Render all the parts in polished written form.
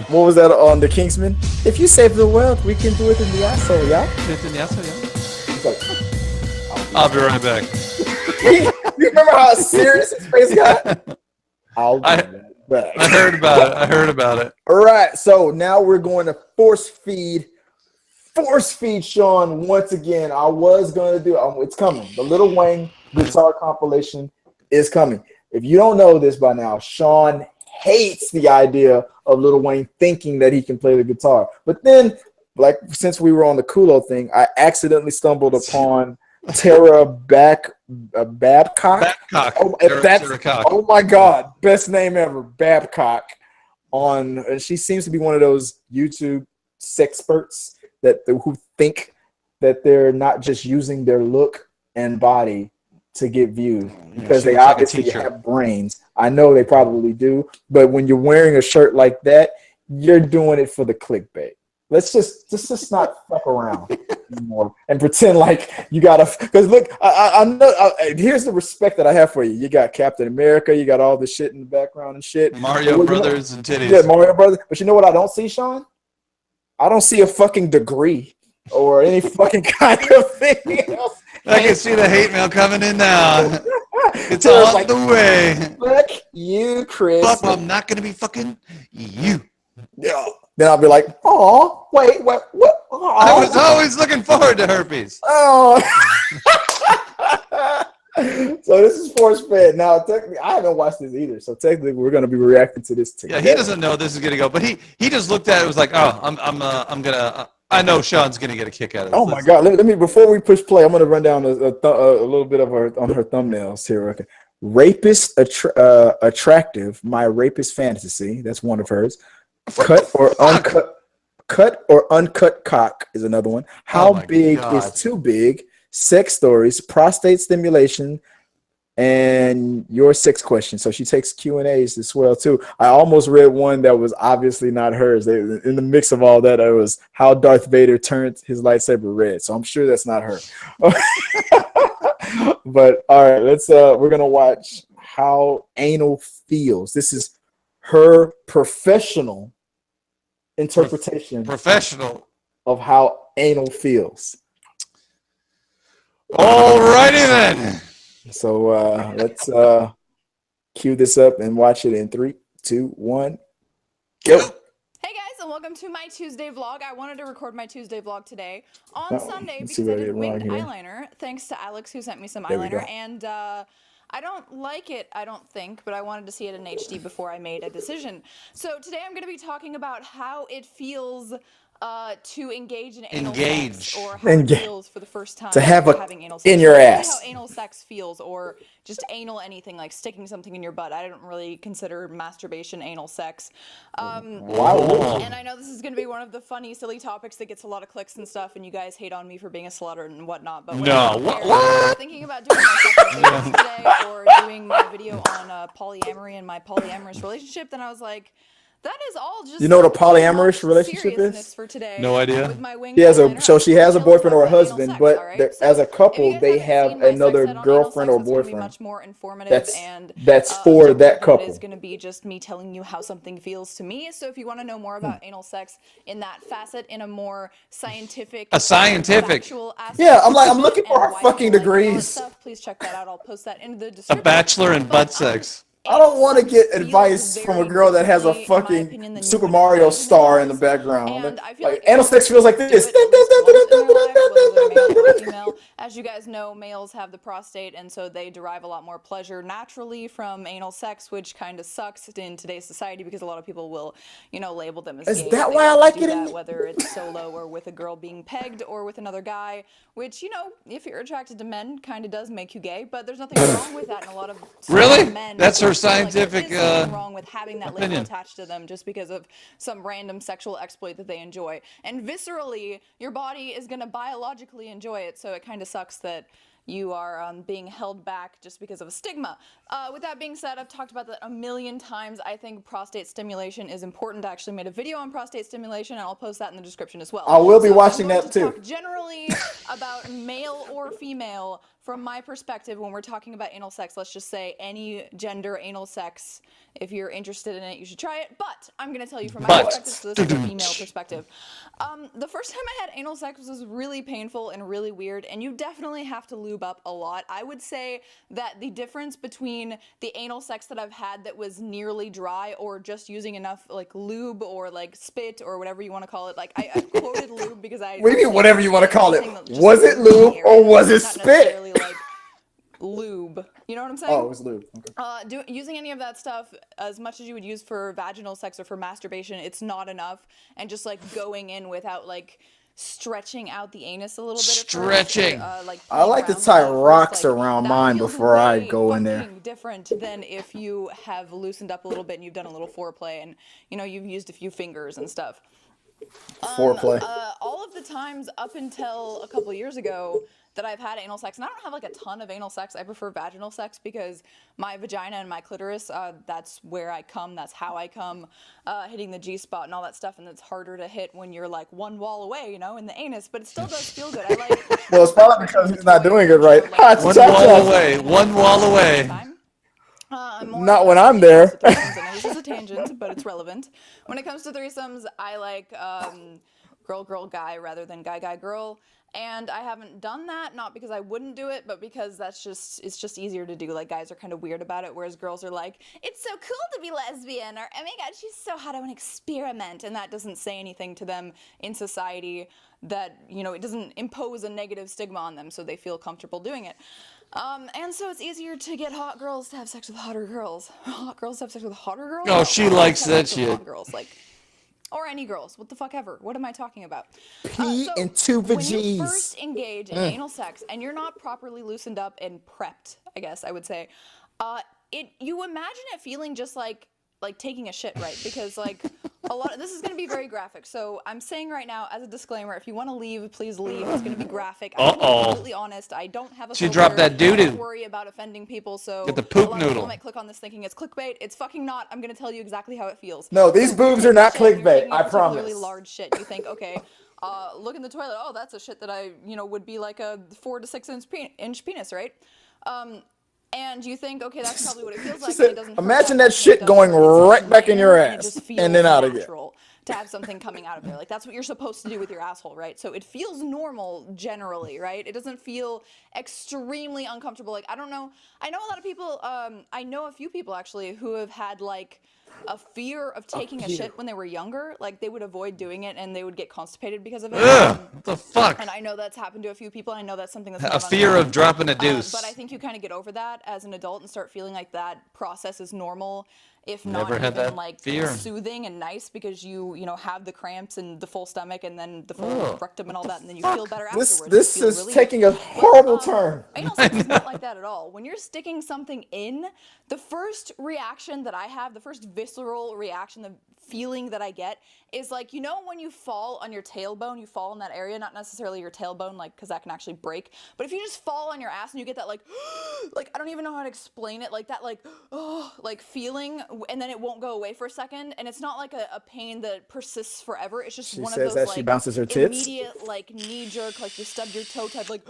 What was that on the Kingsman? If you save the world, we can do it in the asshole, yeah? He's like, I'll be right back. you remember how serious his face got? I'll be right back. I heard about it. All right, so now we're going to force feed Sean once again. I was going to do it's coming. The Lil Wayne guitar compilation is coming. If you don't know this by now, Sean hates the idea of Lil Wayne thinking that he can play the guitar. But then, like, since we were on the Kulo thing, I accidentally stumbled upon Tara Babcock. Oh my God, best name ever, Babcock. And she seems to be one of those YouTube sexperts who think that they're not just using their look and body to get views because they obviously have brains. I know they probably do, but when you're wearing a shirt like that, you're doing it for the clickbait. Let's just not fuck around anymore and pretend like you gotta. Because look, I know. Here's the respect that I have for you. You got Captain America. You got all the shit in the background and shit. Mario Brothers and titties. Yeah, Mario Brothers. But you know what I don't see, Sean? I don't see a fucking degree or any fucking kind of thing else. I can see the hate mail coming in now. It's on like, the way. Fuck you, Chris. Fuck, I'm not gonna be fucking you. Yeah. Then I'll be like, oh, wait, what? Oh. I was always looking forward to herpes. Oh. So this is force fed. Now, technically, I haven't watched this either. So technically, we're going to be reacting to this together. Yeah, he doesn't know this is going to go, but he just looked at it. Was like, oh, I'm gonna. I know Sean's going to get a kick out of this. Oh my God! Let me before we push play, I'm going to run down a little bit of her thumbnails here. Okay. Rapist attractive. My rapist fantasy. That's one of hers. Cut or uncut cock is another one. How big is too big? Sex stories, prostate stimulation, and your sex question. So she takes Q&As as well too. I almost read one that was obviously not hers. In the mix of all that, it was how Darth Vader turned his lightsaber red. So I'm sure that's not her. But all right, we're gonna watch how anal feels. This is her professional interpretation of how anal feels. Alrighty then. So let's cue this up and watch it in 3, 2, 1, go. Hey guys, and welcome to my Tuesday vlog. I wanted to record my Tuesday vlog today on Sunday because I did winged eyeliner. Thanks to Alex who sent me some eyeliner, and I don't like it, I don't think, but I wanted to see it in HD before I made a decision. So today I'm going to be talking about how it feels to engage in anal sex, or how it feels for the first time to have having anal sex. In your ass. How anal sex feels, or just anal anything, like sticking something in your butt. I don't really consider masturbation anal sex. And I know this is going to be one of the funny, silly topics that gets a lot of clicks and stuff, and you guys hate on me for being a slut and whatnot. But no, I was thinking about doing my sexual videos today, or doing my video on polyamory and my polyamorous relationship, then I was like, that is all just. You know what a polyamorous relationship is? For today, no idea. She has a boyfriend or a husband, but as a couple, they have another girlfriend or boyfriend. Much more informative, that's for that couple. It's going to be just me telling you how something feels to me. So if you want to know more about anal sex in that facet, in a more scientific, factual aspect, yeah, I'm looking for her fucking degrees. Stuff, please check that out. I'll post that in the description. A bachelor in butt sex. I don't want to get advice from a girl that has a fucking Super Mario star in the background. Like anal sex feels like this. As you guys know, males have the prostate, and so they derive a lot more pleasure naturally from anal sex, which kind of sucks in today's society because a lot of people will, label them as gay. Is that why I like it? Whether it's solo or with a girl being pegged or with another guy, which, if you're attracted to men, kind of does make you gay, but there's nothing wrong with that, and a lot of men. That's her scientific nothing wrong with having that label attached to them just because of some random sexual exploit that they enjoy. And viscerally, your body is going to biologically enjoy it, so it kind of sucks that you are being held back just because of a stigma. With that being said, I've talked about that a million times. I think prostate stimulation is important. I actually made a video on prostate stimulation, and I'll post that in the description as well. I will be watching that too. Talk generally about male or female from my perspective, when we're talking about anal sex, let's just say any gender anal sex, if you're interested in it, you should try it. But I'm going to tell you from my perspective, so this is a female perspective. The first time I had anal sex was really painful and really weird, and you definitely have to lube up a lot. I would say that the difference between the anal sex that I've had that was nearly dry or just using enough like lube or like spit or whatever you want to call it, like I quoted lube because I... What do you mean whatever you want to call it? Was it lube or was it spit? Like lube, you know what I'm saying? Oh, it was lube. Okay. Using any of that stuff as much as you would use for vaginal sex or for masturbation, it's not enough. And just like going in without like stretching out the anus a little bit. Stretching. Like I like to tie rocks around mine before I go in there. Different than if you have loosened up a little bit and you've done a little foreplay and you know you've used a few fingers and stuff. Foreplay. All of the times up until a couple of years ago that I've had anal sex, and I don't have like a ton of anal sex. I prefer vaginal sex because my vagina and my clitoris, that's where I come, that's how I come, hitting the G-spot and all that stuff, and it's harder to hit when you're like one wall away, you know, in the anus, but it still does feel good. I like. Well, it's probably because he's not doing it right. One wall away. Not when I'm there. I know this is a tangent, but it's relevant. When it comes to threesomes, I like girl, guy rather than guy, girl. And I haven't done that, not because I wouldn't do it, but because it's just easier to do. Like, guys are kind of weird about it, whereas girls are like, it's so cool to be lesbian, or, oh my god, she's so hot, I want to experiment. And that doesn't say anything to them in society that, you know, it doesn't impose a negative stigma on them, so they feel comfortable doing it. And so it's easier to get hot girls to have sex with hotter girls. Hot girls to have sex with hotter girls? Oh, she likes that shit. Hot girls, like... Or any girls. What the fuck ever. What am I talking about? P and two When vagines. you first engage in anal sex and you're not properly loosened up and prepped, I guess I would say, you imagine it feeling just like taking a shit, right? Because like this is going to be very graphic. So I'm saying right now as a disclaimer, if you want to leave, please leave. It's going to be graphic. I'm going to be completely honest. I don't have a She dropped that doo-doo. Don't worry about offending people. So get the poop a lot noodle. of people might click on this thinking it's clickbait. It's fucking not. I'm going to tell you exactly how it feels. No, these boobs are not clickbait. I promise. Really large shit. You think, okay, look in the toilet. Oh, that's a shit that I, would be like a 4 to 6 inch penis, right? And you think, okay, that's probably what it feels like. Said, it doesn't imagine that shit going right back in your ass and then out again. To have something coming out of there. Like, that's what you're supposed to do with your asshole, right? So it feels normal generally, right? It doesn't feel extremely uncomfortable. Like, I don't know. I know a lot of people, I know a few people actually who have had like a fear of taking a shit when they were younger. Like, they would avoid doing it and they would get constipated because of it. Ugh, what the fuck? And I know that's happened to a few people. I know that's something that's a fear of dropping a deuce. But I think you kind of get over that as an adult and start feeling like that process is normal. If not Never had even that like fear. soothing and nice because you have the cramps and the full stomach and then the full rectum and all that, and then you feel better afterwards. This is taking a horrible turn. Anal sex is not like that at all. When you're sticking something in, the first reaction that I have, the first visceral reaction, the feeling that I get is like, when you fall on your tailbone, you fall in that area, not necessarily your tailbone, like, because that can actually break, but if you just fall on your ass and you get that like I don't even know how to explain it, like that like feeling, and then it won't go away for a second, and it's not like a pain that persists forever. It's just one of those that she bounces her tits. Immediate like knee jerk, like you stubbed your toe type, like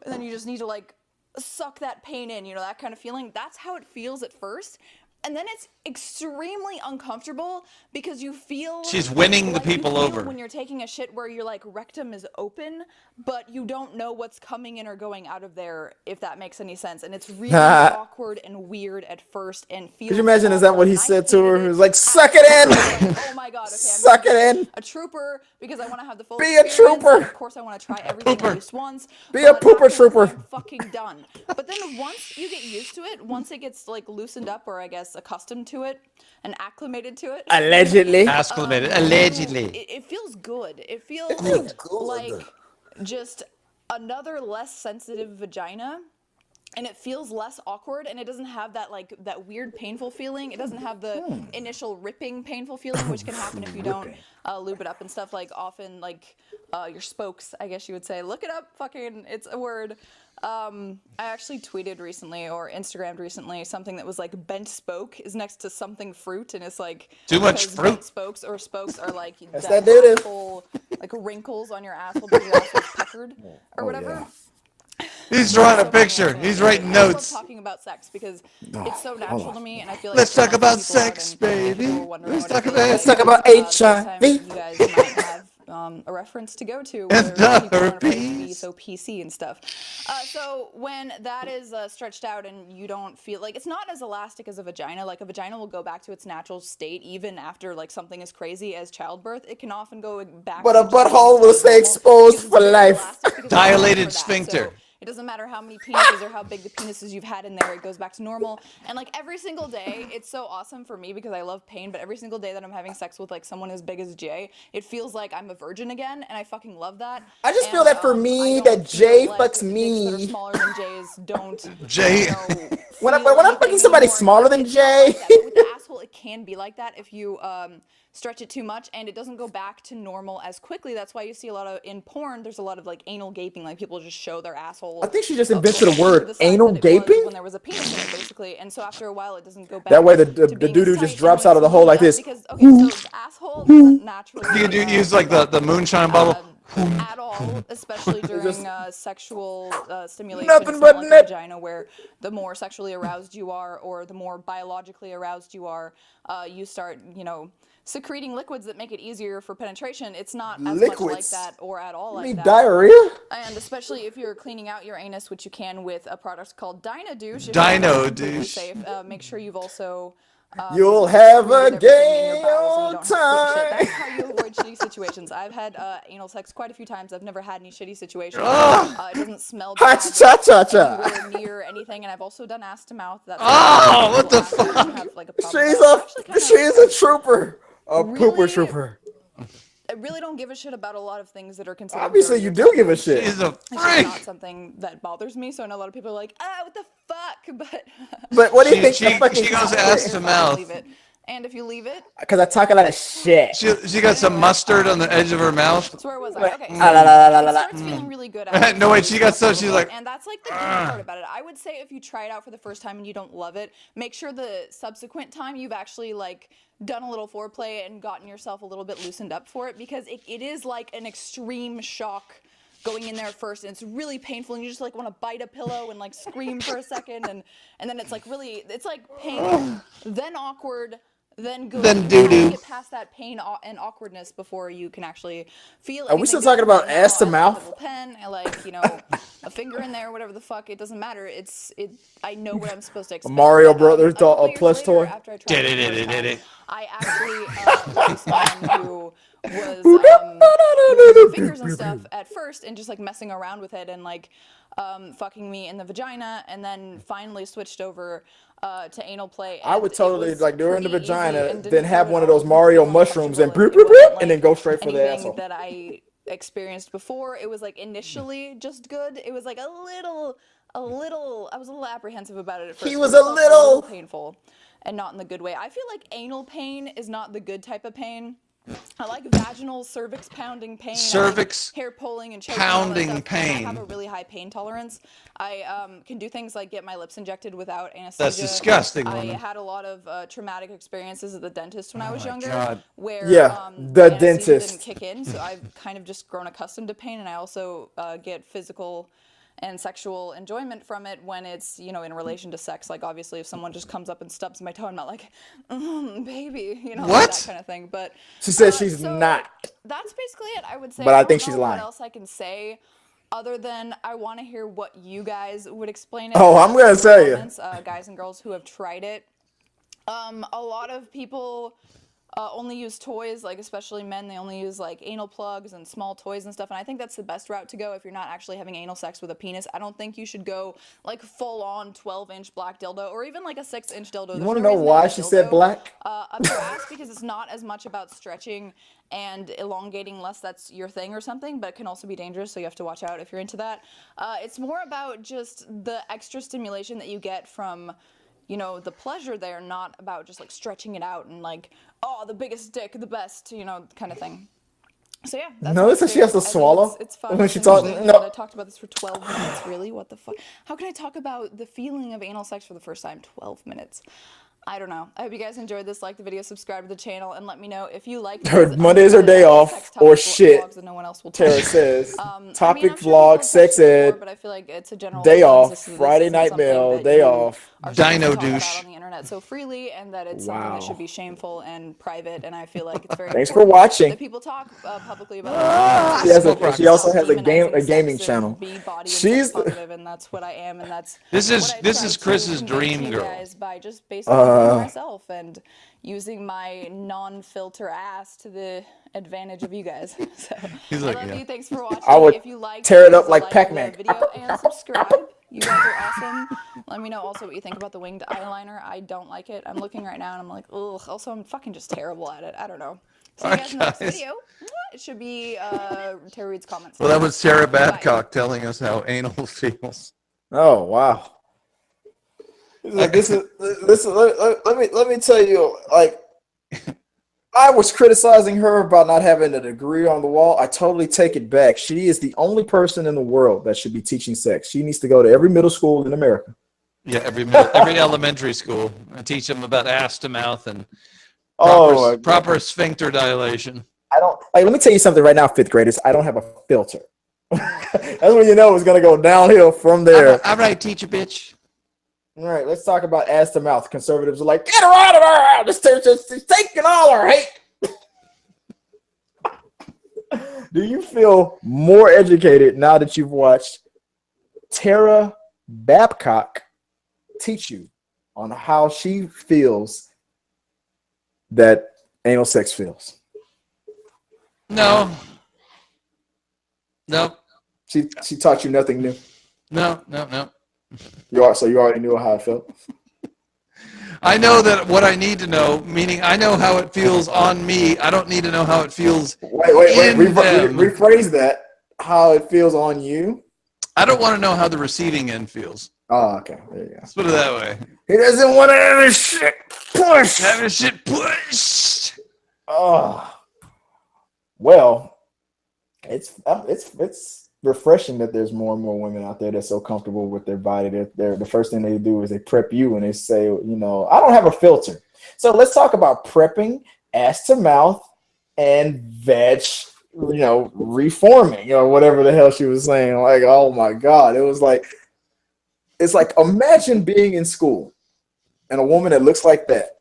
and then you just need to like suck that pain in, that kind of feeling. That's how it feels at first. And then it's extremely uncomfortable because you feel she's winning the people over when you're taking a shit where your like rectum is open, but you don't know what's coming in or going out of there, if that makes any sense. And it's really awkward and weird at first and feels. Could you imagine? Is that what he said to her? He was like, "Suck it in." Oh my god! Okay, suck it in. A trooper because I want to have the full. Be a trooper. Of course, I want to try everything at least once. Be a pooper trooper. I'm fucking done. But then once you get used to it, once it gets like loosened up, or I guess accustomed to it and acclimated to it. Allegedly. Allegedly. It feels good. It feels like just another less sensitive vagina. And it feels less awkward, and it doesn't have that that weird painful feeling. It doesn't have the initial ripping painful feeling, which can happen if you don't lube it up and stuff. Like often, your spokes, I guess you would say. Look it up, fucking, it's a word. I actually tweeted recently or Instagrammed recently something that was like bent spoke is next to something fruit, and it's like too much fruit. Bent spokes are like that asshole, like wrinkles on your asshole because your asshole's puckered or whatever. Yeah. He's drawing a picture. He's writing notes. I love talking about sex because it's so natural to me, and I feel like Let's talk about sex, baby. Let's talk about HIV. You guys might have a reference to go to where people aren't afraid to be so PC and stuff. So when that is stretched out and you don't feel like it's not as elastic as a vagina, like a vagina will go back to its natural state even after like something as crazy as childbirth. It can often go back. But a butthole will stay exposed for life. Dilated sphincter. So it doesn't matter how many penises or how big the penises you've had in there, it goes back to normal. And like every single day, it's so awesome for me because I love pain, but every single day that I'm having sex with like someone as big as Jay, it feels like I'm a virgin again, and I fucking love that. I just feel that for me, that Jay fucks me. Dicks that are smaller than Jay's don't. Jay. When I'm fucking somebody smaller than Jay. With the asshole, it can be like that if you stretch it too much, and it doesn't go back to normal as quickly. That's why you see a lot of in porn. There's a lot of like anal gaping, like people just show their asshole. I think she just invented a word, anal gaping. When there was a penis in it, basically, and so after a while, it doesn't go back. That way, the doo-doo just drops out of the hole like this. Because so the asshole doesn't naturally. You can use like the moonshine bottle. At all, especially during sexual stimulation. Nothing but like vagina, where the more sexually aroused you are, or the more biologically aroused you are, you start, secreting liquids that make it easier for penetration. It's not as much like that or at all like that. Diarrhea? And especially if you're cleaning out your anus, which you can with a product called Dino Douche. Dino Douche. Safe. Make sure you've also... You'll have a gay old time. That's how you avoid shitty situations. I've had anal sex quite a few times. I've never had any shitty situations. It doesn't smell bad anywhere near anything, and I've also done ass to mouth. That's what the fuck? Have, like, She's a trooper. A pooper trooper. I really don't give a shit about a lot of things that are considered. Obviously, you do give a shit. She's a freak. It's not something that bothers me. So I know a lot of people are like, what the fuck? But what do you think? She goes ass to mouth. And if you leave it, because I talk a lot of shit. She got some mustard on the edge of her mouth. That's where was I? Okay. So it starts feeling really good. No, wait, she got so she's like. And that's like the good part about it. I would say if you try it out for the first time and you don't love it, make sure the subsequent time you've actually like done a little foreplay and gotten yourself a little bit loosened up for it, because it is like an extreme shock going in there first, and it's really painful, and you just like want to bite a pillow and like scream for a second, and then it's like really, it's like pain, then awkward, then good. Then doo-doo. Get past that pain and awkwardness before you can actually feel. Are we still talking about ass to mouth? A pen, like a finger in there, whatever the fuck. It doesn't matter. I know what I'm supposed to expect. Mario Brothers plush toy. After I tried it, I actually like someone who was using fingers and stuff at first, and just like messing around with it and like fucking me in the vagina, and then finally switched over to anal play. I would totally like during the vagina, then have one of those Mario mushrooms and and then go straight for the asshole. That I experienced before, it was like initially just good. It was like a little. I was a little apprehensive about it at first. He was a little painful, and not in the good way. I feel like anal pain is not the good type of pain. I like vaginal cervix pounding pain. Cervix hair pulling and choking pounding pain. I have a really high pain tolerance. I can do things like get my lips injected without anesthesia. That's disgusting. I had a lot of traumatic experiences at the dentist when I was younger. God. Where the dentist didn't kick in, so I've kind of just grown accustomed to pain, and I also get physical and sexual enjoyment from it when it's, in relation to sex. Like, obviously, if someone just comes up and stubs my toe, I'm not like, baby, what? Like that kind of thing. But she says she's not. That's basically it, I would say. But I think she's lying. What else I can say other than I want to hear what you guys would explain it. Oh, I'm going to tell you. Guys and girls who have tried it. A lot of people only use toys, like especially men. They only use like anal plugs and small toys and stuff, and I think that's the best route to go if you're not actually having anal sex with a penis. I don't think you should go like full on 12-inch black dildo, or even like a 6-inch dildo. You want to know why she said black? Up your ass, because it's not as much about stretching and elongating unless that's your thing or something, but it can also be dangerous, so you have to watch out if you're into that. It's more about just the extra stimulation that you get from the pleasure there, not about just like stretching it out and like, the biggest dick, the best, kind of thing. So yeah. Notice that she has to swallow it's fun. when she talks. No, I talked about this for 12 minutes. Really? What the fuck? How can I talk about the feeling of anal sex for the first time? 12 minutes. I don't know. I hope you guys enjoyed this. Like the video, subscribe to the channel, and let me know if you like Mondays are day off or shit. That no one else will Tara says. Topic vlog, sex ed. But I feel like it's a general day off. Friday night mail, day off. Dino douche on the internet so freely, and that it's something that should be shameful and private. And I feel like it's very thanks for watching. That people talk publicly about. She also has a gaming channel. She's positive, and that's what I am, and that's this is Chris's dream girl. Guys, by just basically being myself and using my non-filter ass to the advantage of you guys. So He's like, I love you. Thanks for watching. I would if you like, tear it up like Pac-Man. Video and subscribe. You guys are awesome. Let me know also what you think about the winged eyeliner. I don't like it. I'm looking right now and I'm like, ugh. Also, I'm fucking just terrible at it. I don't know. See you guys in the next video. It should be Tara Reid's comments. Well, that was Sarah Babcock telling us how anal feels. Oh wow. Let me tell you, like, I was criticizing her about not having a degree on the wall. I totally take it back. She is the only person in the world that should be teaching sex. She needs to go to every middle school in America. Yeah, every elementary school and teach them about ass to mouth and proper sphincter dilation. Let me tell you something right now, fifth graders. I don't have a filter. That's when you know it's gonna go downhill from there. All right, teacher bitch. All right, let's talk about ass to mouth. Conservatives are like, get her out of our house. She's taking all our hate. Do you feel more educated now that you've watched Tara Babcock teach you on how she feels that anal sex feels? No. She taught you nothing new. No. You already knew how it felt. I know that what I need to know, meaning I know how it feels on me. I don't need to know how it feels. Wait. Rephrase that. How it feels on you. I don't want to know how the receiving end feels. Oh, okay. There you go. Let's put it that way. He doesn't want to have his shit pushed. Have his shit pushed. Oh. Well, it's refreshing that there's more and more women out there that's so comfortable with their body that the first thing they do is they prep you and they say, you know, I don't have a filter. So let's talk about prepping, ass to mouth, and veg, you know, reforming or whatever the hell she was saying. Like, oh my God. It's like imagine being in school and a woman that looks like that.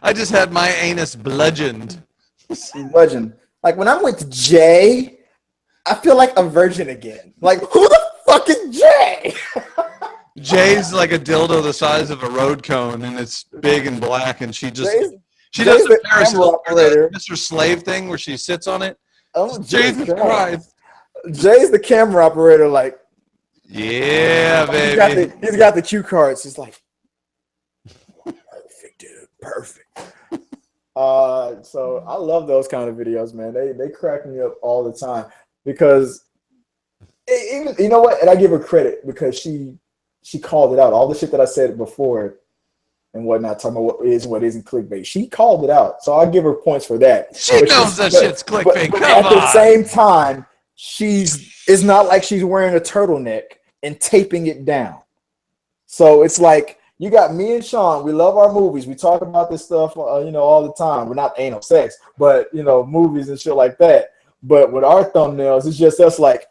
I just had my anus bludgeoned. Bludgeoned. Like when I'm with Jay, I feel like a virgin again. Like, who the fuck is Jay? Jay's like a dildo the size of a road cone, and it's big and black, and she does the Mr. Slave thing where she sits on it. Oh, Jesus Christ. Jay's the camera operator, like, yeah, baby. He's got the cue cards. He's like, perfect, dude, perfect. So I love those kind of videos, man. They crack me up all the time. Because even, you know what, and I give her credit because she called it out. All the shit that I said before and whatnot, talking about what is and what isn't clickbait. She called it out, so I'll give her points for that. She knows that shit's clickbait. But at the same time, it's not like she's wearing a turtleneck and taping it down. So it's like you got me and Sean. We love our movies. We talk about this stuff, you know, all the time. We're not anal sex, but you know, movies and shit like that. But with our thumbnails, it's just us like.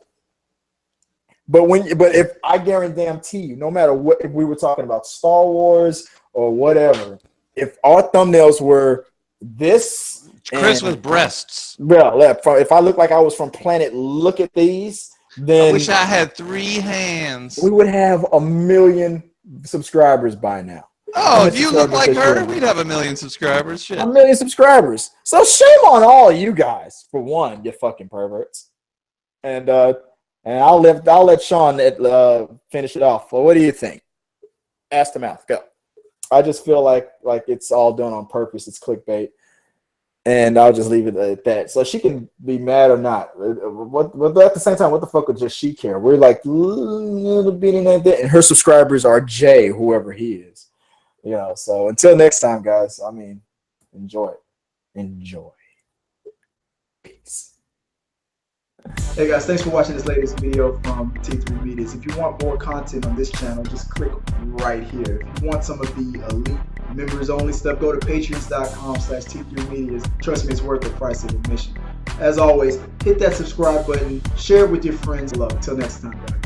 But if I guarantee you, no matter what, if we were talking about Star Wars or whatever, if our thumbnails were this, Chris with breasts. Well, if I look like I was from Planet Look at These, then I wish I had 3 hands. We would have 1 million subscribers by now. Oh, if you look like her, we'd have 1 million subscribers. Shit. 1 million subscribers. So shame on all you guys for one, you fucking perverts. And I'll let Sean finish it off. Well, what do you think? Ass to mouth, go. I just feel like it's all done on purpose. It's clickbait, and I'll just leave it at that. So she can be mad or not. But at the same time, what the fuck would just she care? We're like little bitty like that, and her subscribers are Jay, whoever he is. You know, so until next time, guys, I mean, enjoy. Peace. Hey guys, thanks for watching this latest video from T3 Medias. If you want more content on this channel, just click right here. If you want some of the elite Members only stuff. Go to patreons.com/T3Media. Trust me, it's worth the price of admission. As always, hit that subscribe button, share it with your friends. Love. Until next time, guys.